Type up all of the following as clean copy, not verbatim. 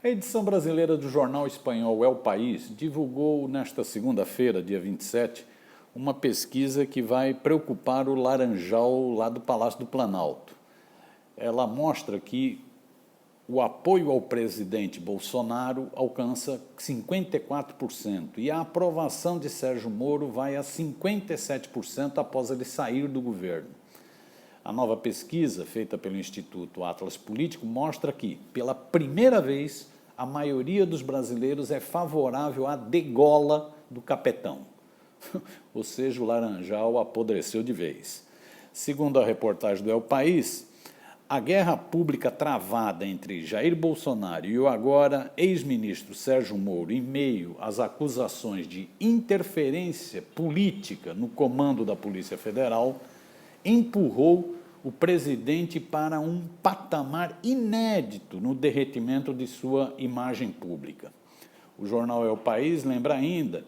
A edição brasileira do jornal espanhol El País divulgou nesta segunda-feira, dia 27, uma pesquisa que vai preocupar o Laranjal lá do Palácio do Planalto. Ela mostra que o apoio ao presidente Bolsonaro alcança 54% e a aprovação de Sérgio Moro vai a 57% após ele sair do governo. A nova pesquisa, feita pelo Instituto Atlas Político, mostra que, pela primeira vez, a maioria dos brasileiros é favorável à degola do capetão. Ou seja, o Laranjal apodreceu de vez. Segundo a reportagem do El País, a guerra pública travada entre Jair Bolsonaro e o agora ex-ministro Sérgio Moro, em meio às acusações de interferência política no comando da Polícia Federal, empurrou o presidente para um patamar inédito no derretimento de sua imagem pública. O jornal El País lembra ainda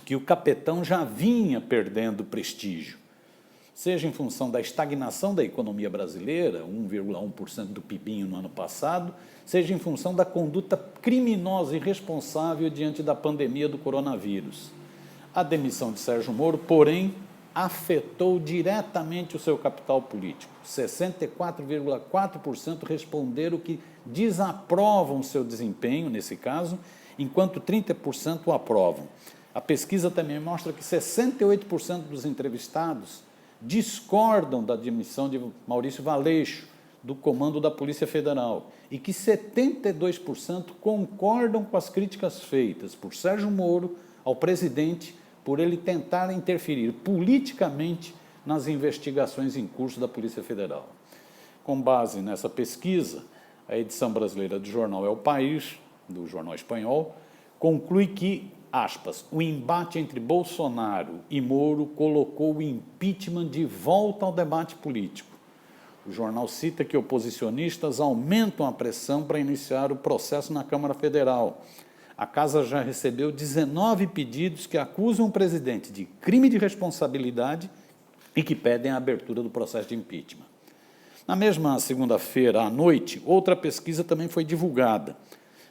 que o capetão já vinha perdendo prestígio, seja em função da estagnação da economia brasileira, 1,1% do PIBinho no ano passado, seja em função da conduta criminosa e irresponsável diante da pandemia do coronavírus. A demissão de Sérgio Moro, porém, afetou diretamente o seu capital político. 64,4% responderam que desaprovam seu desempenho, nesse caso, enquanto 30% o aprovam. A pesquisa também mostra que 68% dos entrevistados discordam da demissão de Maurício Valeixo, do comando da Polícia Federal, e que 72% concordam com as críticas feitas por Sérgio Moro ao presidente por ele tentar interferir politicamente nas investigações em curso da Polícia Federal. Com base nessa pesquisa, a edição brasileira do jornal El País, do jornal espanhol, conclui que, aspas, o embate entre Bolsonaro e Moro colocou o impeachment de volta ao debate político. O jornal cita que oposicionistas aumentam a pressão para iniciar o processo na Câmara Federal. A Casa já recebeu 19 pedidos que acusam o presidente de crime de responsabilidade e que pedem a abertura do processo de impeachment. Na mesma segunda-feira à noite, outra pesquisa também foi divulgada.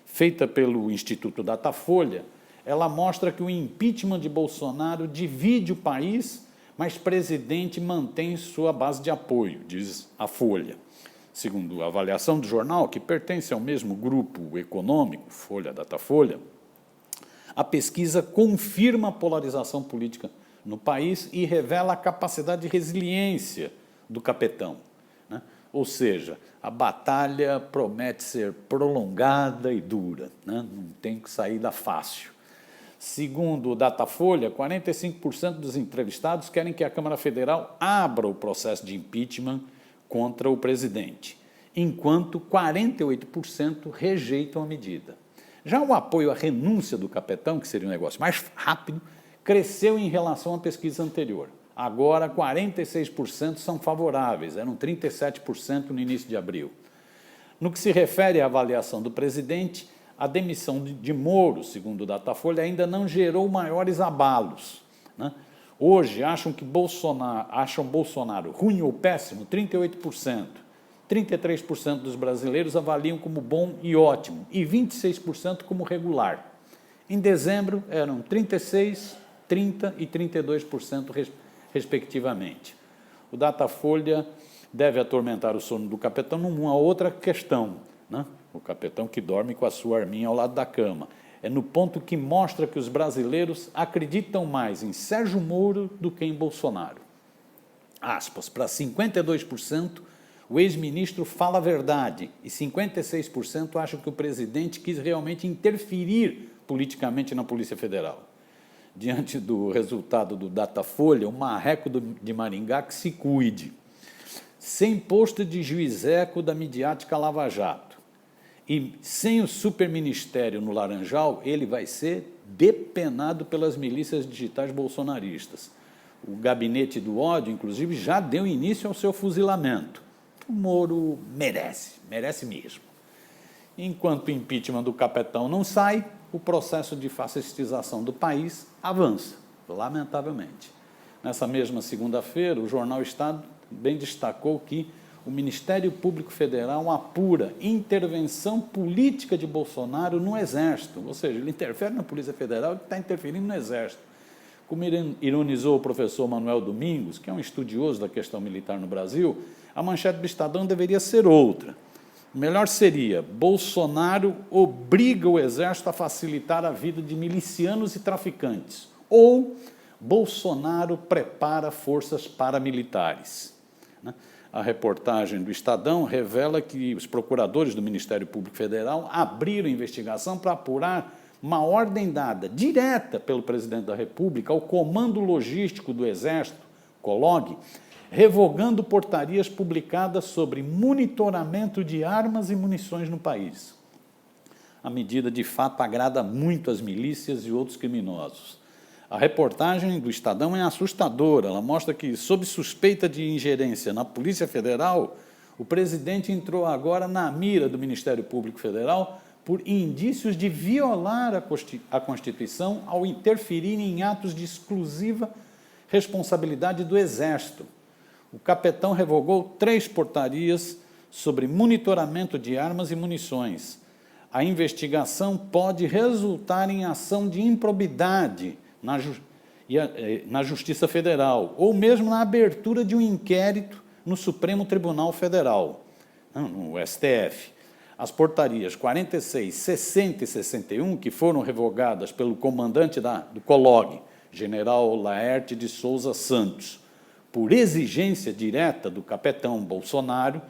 Feita pelo Instituto Datafolha, ela mostra que o impeachment de Bolsonaro divide o país, mas o presidente mantém sua base de apoio, diz a Folha. Segundo a avaliação do jornal, que pertence ao mesmo grupo econômico, Folha, Datafolha, a pesquisa confirma a polarização política no país e revela a capacidade de resiliência do capetão, né? Ou seja, a batalha promete ser prolongada e dura, né? Não tem saída fácil. Segundo o Datafolha, 45% dos entrevistados querem que a Câmara Federal abra o processo de impeachment contra o presidente, enquanto 48% rejeitam a medida. Já o apoio à renúncia do capetão, que seria um negócio mais rápido, cresceu em relação à pesquisa anterior. Agora, 46% são favoráveis, eram 37% no início de abril. No que se refere à avaliação do presidente, a demissão de Moro, segundo o Datafolha, ainda não gerou maiores abalos, né? Hoje, acham Bolsonaro ruim ou péssimo 38%. 33% dos brasileiros avaliam como bom e ótimo e 26% como regular. Em dezembro, eram 36%, 30% e 32%, respectivamente. O Datafolha deve atormentar o sono do capetão numa outra questão, né? O capetão que dorme com a sua arminha ao lado da cama. É no ponto que mostra que os brasileiros acreditam mais em Sérgio Moro do que em Bolsonaro. Aspas, para 52%, o ex-ministro fala a verdade e 56% acham que o presidente quis realmente interferir politicamente na Polícia Federal. Diante do resultado do Datafolha, o marreco de Maringá que se cuide. Sem posto de juizeco da midiática Lava Jato e sem o superministério no Laranjal, ele vai ser depenado pelas milícias digitais bolsonaristas. O gabinete do ódio, inclusive, já deu início ao seu fuzilamento. O Moro merece mesmo. Enquanto o impeachment do capetão não sai, o processo de fascistização do país avança, lamentavelmente. Nessa mesma segunda-feira, o jornal Estado bem destacou que o Ministério Público Federal apura intervenção política de Bolsonaro no Exército, ou seja, ele interfere na Polícia Federal e está interferindo no Exército. Como ironizou o professor Manuel Domingos, que é um estudioso da questão militar no Brasil, a manchete do Estadão deveria ser outra. O melhor seria: Bolsonaro obriga o Exército a facilitar a vida de milicianos e traficantes, ou Bolsonaro prepara forças paramilitares. A reportagem do Estadão revela que os procuradores do Ministério Público Federal abriram investigação para apurar uma ordem dada direta pelo presidente da República ao Comando Logístico do Exército, COLOG, revogando portarias publicadas sobre monitoramento de armas e munições no país. A medida, de fato, agrada muito as milícias e outros criminosos. A reportagem do Estadão é assustadora. Ela mostra que, sob suspeita de ingerência na Polícia Federal, o presidente entrou agora na mira do Ministério Público Federal por indícios de violar a Constituição ao interferir em atos de exclusiva responsabilidade do Exército. O capitão revogou 3 portarias sobre monitoramento de armas e munições. A investigação pode resultar em ação de improbidade na Justiça Federal, ou mesmo na abertura de um inquérito no Supremo Tribunal Federal, no STF. As portarias 46, 60 e 61, que foram revogadas pelo comandante do COLOG, general Laerte de Souza Santos, por exigência direta do capitão Bolsonaro,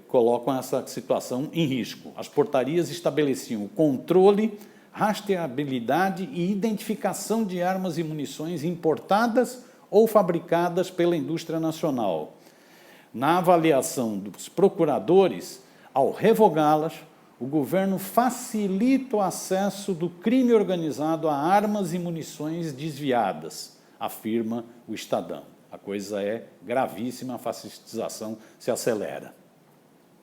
colocam essa situação em risco. As portarias estabeleciam o controle, rastreabilidade e identificação de armas e munições importadas ou fabricadas pela indústria nacional. Na avaliação dos procuradores, ao revogá-las, o governo facilita o acesso do crime organizado a armas e munições desviadas, afirma o Estadão. A coisa é gravíssima, a fascistização se acelera.